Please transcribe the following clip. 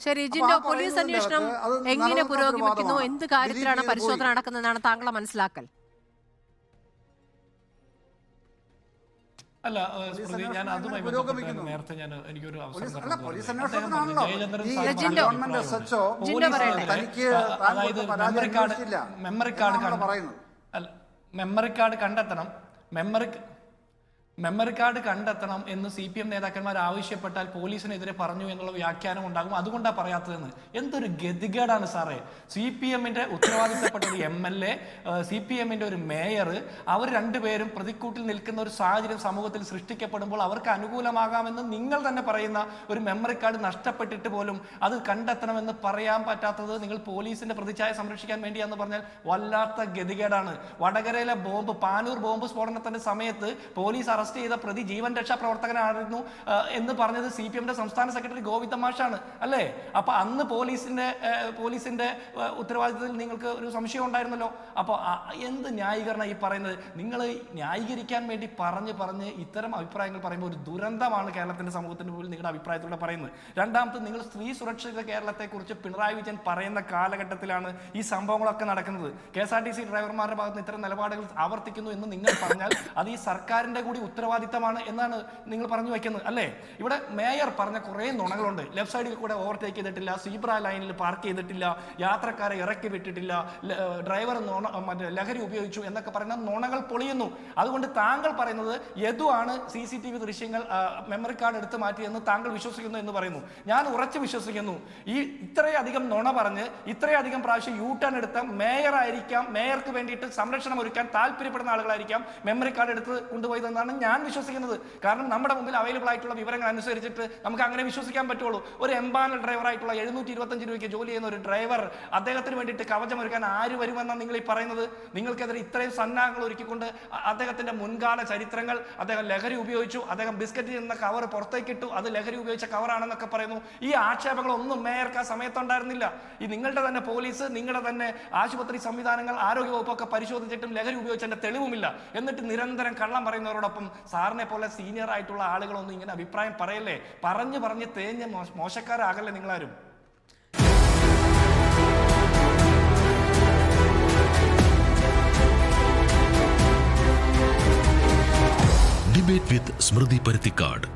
ശരി ജിൻഡോ, പോലീസ് അന്വേഷണം എങ്ങനെ പുരോഗമിക്കുന്നു, എന്ത് കാര്യത്തിലാണ് പരിശോധന നടക്കുന്നതെന്നാണ് താങ്കളെ മനസ്സിലാക്കൽ? അല്ല ഞാൻ അതുമായി നേരത്തെ എനിക്കൊരു മെമ്മറി കാർഡ് കണ്ടെത്തണം, മെമ്മറി കാർഡ് കണ്ടെത്തണം എന്ന് CPM നേതാക്കന്മാർ ആവശ്യപ്പെട്ടാൽ പോലീസിനെതിരെ പറഞ്ഞു എന്നുള്ള വ്യാഖ്യാനം ഉണ്ടാകും. അതുകൊണ്ടാണ് പറയാത്തതെന്ന്. എന്തൊരു ഗതികേടാണ് സാറേ. CPM-ന്റെ ഉത്തരവാദിത്തപ്പെട്ട ഒരു MLA, CPM-ന്റെ ഒരു മേയർ, അവർ രണ്ടുപേരും പ്രതിക്കൂട്ടിൽ നിൽക്കുന്ന ഒരു സാഹചര്യം സമൂഹത്തിൽ സൃഷ്ടിക്കപ്പെടുമ്പോൾ അവർക്ക് അനുകൂലമാകാമെന്ന് നിങ്ങൾ തന്നെ പറയുന്ന ഒരു മെമ്മറി കാർഡ് നഷ്ടപ്പെട്ടിട്ട് പോലും അത് കണ്ടെത്തണമെന്ന് പറയാൻ പറ്റാത്തത് നിങ്ങൾ പോലീസിന്റെ പ്രതിച്ഛായ സംരക്ഷിക്കാൻ വേണ്ടിയാന്ന് പറഞ്ഞാൽ വല്ലാത്ത ഗതികേടാണ്. വടകരയിലെ പാനൂർ ബോംബ് സ്ഫോടനത്തിന്റെ സമയത്ത് പോലീസ് അറസ്റ്റ് ചെയ്ത പ്രതി ജീവൻ രക്ഷാ പ്രവർത്തകനായിരുന്നു എന്ന് പറഞ്ഞത് CPM-ന്റെ സംസ്ഥാന സെക്രട്ടറി ഗോവിന്ദ മാഷാണ് അല്ലേ? അപ്പൊ അന്ന് പോലീസിന്റെ ഉത്തരവാദിത്തത്തിൽ നിങ്ങൾക്ക് ഒരു സംശയം ഉണ്ടായിരുന്നല്ലോ. അപ്പോൾ എന്ത് ന്യായീകരണം ഈ പറയുന്നത്? നിങ്ങൾ ന്യായീകരിക്കാൻ വേണ്ടി പറഞ്ഞ് ഇത്തരം അഭിപ്രായങ്ങൾ പറയുമ്പോൾ ഒരു ദുരന്തമാണ് കേരളത്തിന്റെ സമൂഹത്തിന് മുമ്പിൽ നിങ്ങളുടെ അഭിപ്രായത്തിലൂടെ പറയുന്നത്. രണ്ടാമത്, നിങ്ങൾ സ്ത്രീ സുരക്ഷിത കേരളത്തെ കുറിച്ച് പിണറായി വിജയൻ പറയുന്ന കാലഘട്ടത്തിലാണ് ഈ സംഭവങ്ങളൊക്കെ നടക്കുന്നത്. KSRTC ഡ്രൈവർമാരുടെ ഭാഗത്ത് നിന്ന് ഇത്തരം നിലപാടുകൾ ആവർത്തിക്കുന്നു എന്ന് നിങ്ങൾ പറഞ്ഞാൽ അത് ഈ സർക്കാരിന്റെ കൂടി ഉത്തരവാദിത്തമാണ് എന്നാണ് നിങ്ങൾ പറഞ്ഞു വയ്ക്കുന്നത് അല്ലേ? ഇവിടെ മേയർ പറഞ്ഞ കുറേ നുണകളുണ്ട്. ലെഫ്റ്റ് സൈഡിൽ കൂടെ ഓവർടേക്ക് ചെയ്തിട്ടില്ല, സീബ്ര ലൈനിൽ പാർക്ക് ചെയ്തിട്ടില്ല, യാത്രക്കാരെ ഇറക്കി വിട്ടിട്ടില്ല, ഡ്രൈവർ ലഹരി ഉപയോഗിച്ചു എന്നൊക്കെ പറയുന്ന നുണകൾ പൊളിയുന്നു. അതുകൊണ്ട് താങ്കൾ പറയുന്നത് യദുവാണ് CCTV ദൃശ്യങ്ങൾ മെമ്മറി കാർഡ് എടുത്ത് മാറ്റിയെന്ന് താങ്കൾ വിശ്വസിക്കുന്നു എന്ന് പറയുന്നു. ഞാൻ ഉറച്ചു വിശ്വസിക്കുന്നു. ഈ ഇത്രയധികം നുണ പറഞ്ഞ് ഇത്രയധികം പ്രാവശ്യം U-ടേൺ എടുത്ത മേയർ ആയിരിക്കാം, മേയർക്ക് വേണ്ടിയിട്ട് സംരക്ഷണം ഒരുക്കാൻ താല്പര്യപ്പെടുന്ന ആളുകളായിരിക്കാം മെമ്മറി കാർഡ് എടുത്ത് കൊണ്ടുപോയതെന്നാണ് ഞാൻ വിശ്വസിക്കുന്നത്. കാരണം നമ്മുടെ മുമ്പിൽ അവൈലബിൾ ആയിട്ടുള്ള വിവരങ്ങൾ അനുസരിച്ചിട്ട് നമുക്ക് അങ്ങനെ വിശ്വസിക്കാൻ പറ്റുള്ളൂ. ഒരു എംപാനൽ ഡ്രൈവർ ആയിട്ടുള്ള 725 രൂപയ്ക്ക് ജോലി ചെയ്യുന്ന ഒരു ഡ്രൈവർ, അദ്ദേഹത്തിന് വേണ്ടിയിട്ട് കവചം ഒരുക്കാൻ ആര് വരുമെന്നാണ് നിങ്ങൾ ഈ പറയുന്നത്? നിങ്ങൾക്കെതിരെ ഇത്രയും സന്നാഹങ്ങൾ ഒരുക്കിക്കൊണ്ട് അദ്ദേഹത്തിന്റെ മുൻകാല ചരിത്രങ്ങൾ, അദ്ദേഹം ലഹരി ഉപയോഗിച്ചു, അദ്ദേഹം ബിസ്ക്കറ്റ് എന്ന കവർ പുറത്തേക്കിട്ടു, അത് ലഹരി ഉപയോഗിച്ച കവറാണെന്നൊക്കെ പറയുന്നു. ഈ ആക്ഷേപങ്ങളൊന്നും മേയർക്ക് ആ സമയത്തുണ്ടായിരുന്നില്ല. ഈ നിങ്ങളുടെ തന്നെ പോലീസ്, നിങ്ങളുടെ തന്നെ ആശുപത്രി സംവിധാനങ്ങൾ, ആരോഗ്യവകുപ്പൊക്കെ പരിശോധിച്ചിട്ടും ലഹരി ഉപയോഗിച്ചതിന്റെ തെളിവുമില്ല. എന്നിട്ട് നിരന്തരം കള്ളം പറയുന്നവരോടൊപ്പം സാറിനെ പോലെ സീനിയർ ആയിട്ടുള്ള ആളുകളൊന്നും ഇങ്ങനെ അഭിപ്രായം പറയല്ലേ. പറഞ്ഞ് തേഞ്ഞ് മോശക്കാരാകല്ലേ നിങ്ങളാരും. ഡിബേറ്റ് വിത്ത് സ്മൃതി പരുത്തിക്കാട്.